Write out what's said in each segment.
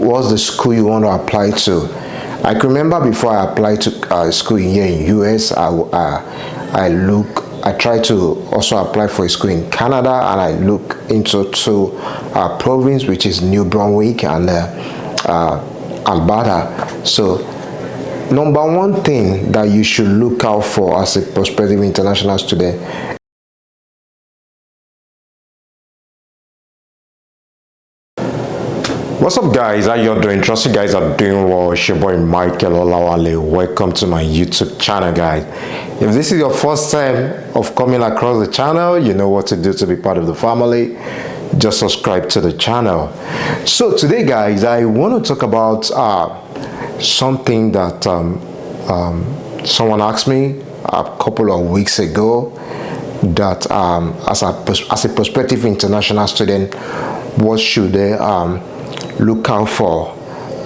what's the school you want to apply to. I can remember before I applied to school here in US, I tried to also apply for a school in Canada, and I look into two provinces, which is New Brunswick and Alberta. So number one thing that you should look out for as a prospective international student. What's up, guys? How you doing? Trust you guys are doing well. It's your boy Michael Olawale. Welcome to my YouTube channel, guys. If this is your first time of coming across the channel, you know what to do to be part of the family. Just subscribe to the channel. So today, guys, I want to talk about something that someone asked me a couple of weeks ago, that as a prospective international student, what should they look out for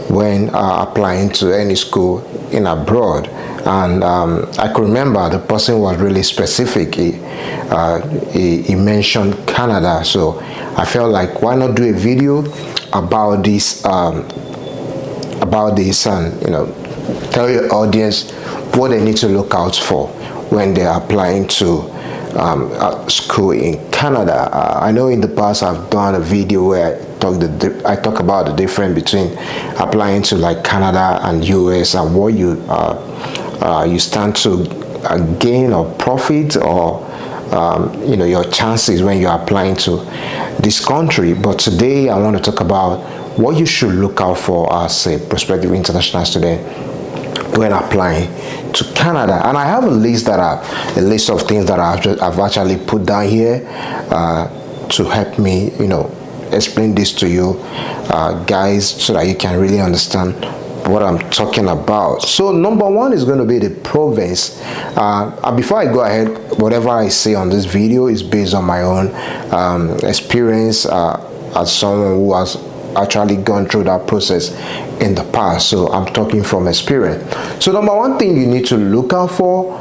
when applying to any school in abroad. And I could remember the person was really specific. He mentioned Canada, so I felt like, why not do a video about this and tell your audience what they need to look out for when they're applying to school in Canada. I know in the past I've done a video where I talk about the difference between applying to like Canada and US, and what you stand to gain or profit, or your chances when you're applying to this country. But today I want to talk about what you should look out for as a prospective international student when applying to Canada. And I have a list of things that I've actually put down here to help me explain this to you guys, so that you can really understand what I'm talking about. So number one is going to be the province. Before I go ahead, whatever I say on this video is based on my own experience as someone who has actually gone through that process in the past. So I'm talking from experience. So number one thing you need to look out for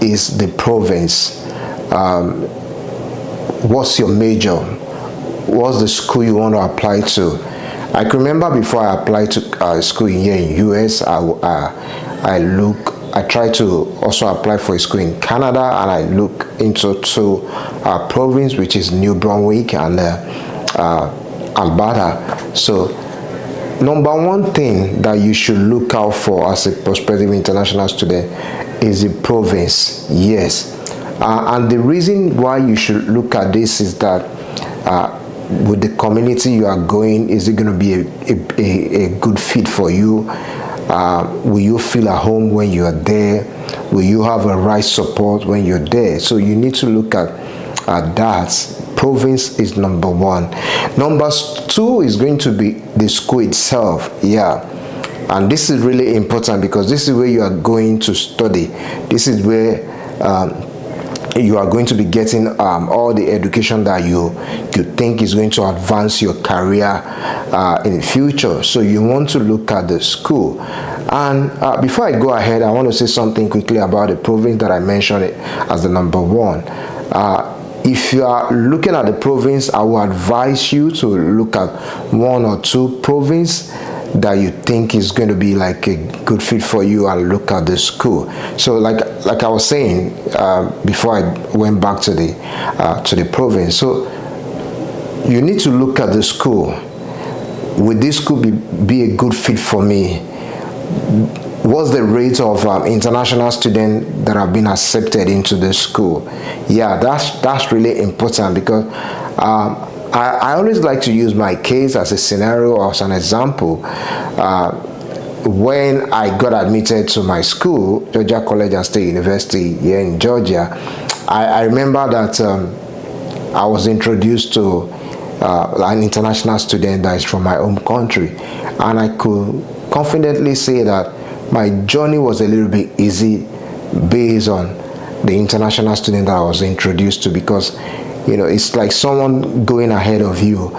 is the province. What's your major? What's the school you want to apply to? I can remember before I applied to school here in US, I tried to also apply for a school in Canada, and I look into two provinces, which is New Brunswick and Alberta. So number one thing that you should look out for as a prospective international student is the province. Yes. And the reason why you should look at this is that with the community you are going, is it going to be a good fit for you? Will you feel at home when you are there? Will you have a right support when you're there? So you need to look at that. Province is number one. Number two is going to be the school itself. Yeah. And this is really important, because this is where you are going to study. This is where you are going to be getting all the education that you think is going to advance your career in the future. So you want to look at the school. And before I go ahead, I want to say something quickly about the province that I mentioned it as the number one. If you are looking at the province, I will advise you to look at one or two provinces that you think is going to be like a good fit for you, and look at the school. So like I was saying before I went back to the province, so you need to look at the school. Would this school be a good fit for me? What's the rate of international students that have been accepted into the school? Yeah, that's really important, because I always like to use my case as a scenario or as an example. When I got admitted to my school, Georgia College and State University here in Georgia, I remember that I was introduced to an international student that is from my home country, and I could confidently say that my journey was a little bit easy based on the international student that I was introduced to, because it's like someone going ahead of you.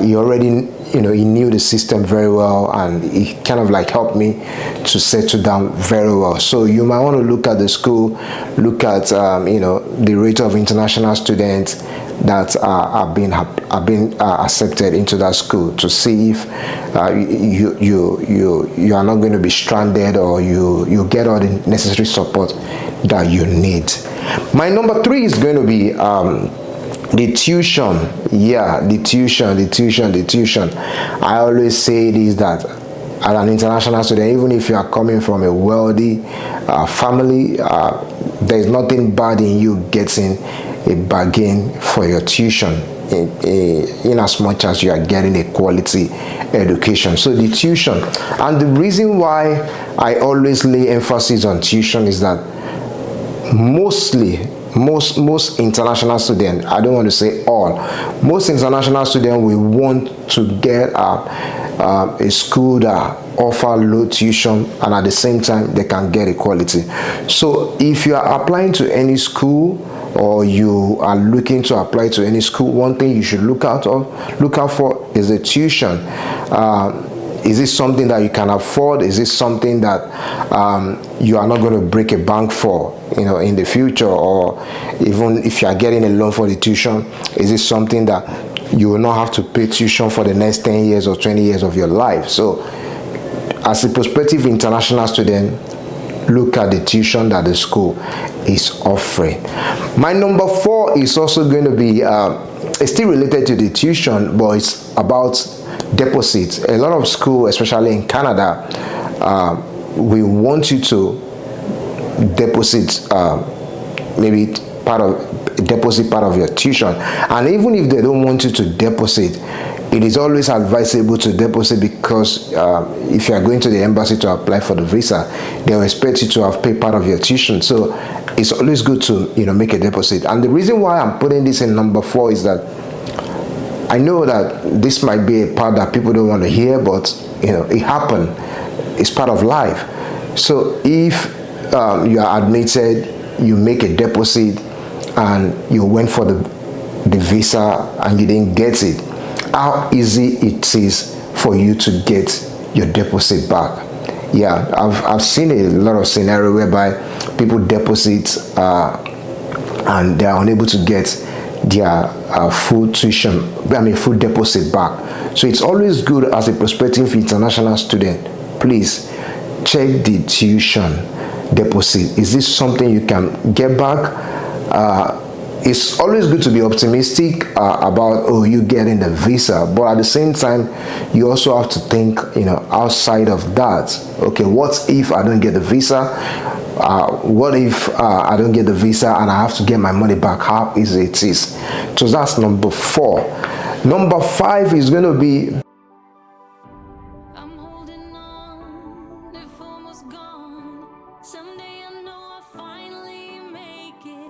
He already he knew the system very well, and he kind of like helped me to settle down very well. So you might want to look at the school, look at the rate of international students, that have been accepted into that school, to see if you are not going to be stranded, or you get all the necessary support that you need. My number 3 is going to be the tuition. Yeah, the tuition. I always say this, that as an international student, even if you are coming from a wealthy family, there is nothing bad in you getting a bargain for your tuition, in as much as you are getting a quality education. So the tuition, and the reason why I always lay emphasis on tuition is that most international students, I don't want to say all, most international students will want to get a school that offer low tuition, and at the same time they can get equality. So if you are applying to any school, or you are looking to apply to any school, one thing you should look out for is the tuition. Is it something that you can afford? Is it something that you are not going to break a bank for, in the future? Or even if you are getting a loan for the tuition, is it something that you will not have to pay tuition for the next 10 years or 20 years of your life? So as a prospective international student, look at the tuition that the school is offering. My number 4 is also going to be, it's still related to the tuition, but it's about deposits. A lot of schools, especially in Canada, we want you to deposit maybe deposit part of your tuition. And even if they don't want you to deposit, it is always advisable to deposit, because if you are going to the embassy to apply for the visa, they will expect you to have paid part of your tuition. So it's always good to make a deposit. And the reason why I'm putting this in number 4 is that I know that this might be a part that people don't want to hear, but it happened. It's part of life. So if you are admitted, you make a deposit, and you went for the visa and you didn't get it, how easy it is for you to get your deposit back. Yeah, I've seen a lot of scenario whereby people deposit and they are unable to get their full deposit back. So it's always good, as a prospective international student, please check the tuition deposit. Is this something you can get back? It's always good to be optimistic about you getting the visa, but at the same time you also have to think outside of that. Okay, what if I don't get the visa? What if I don't get the visa and I have to get my money back? How easy it is. So that's number 4. Number 5 is going to be I'm holding on, if almost gone. Someday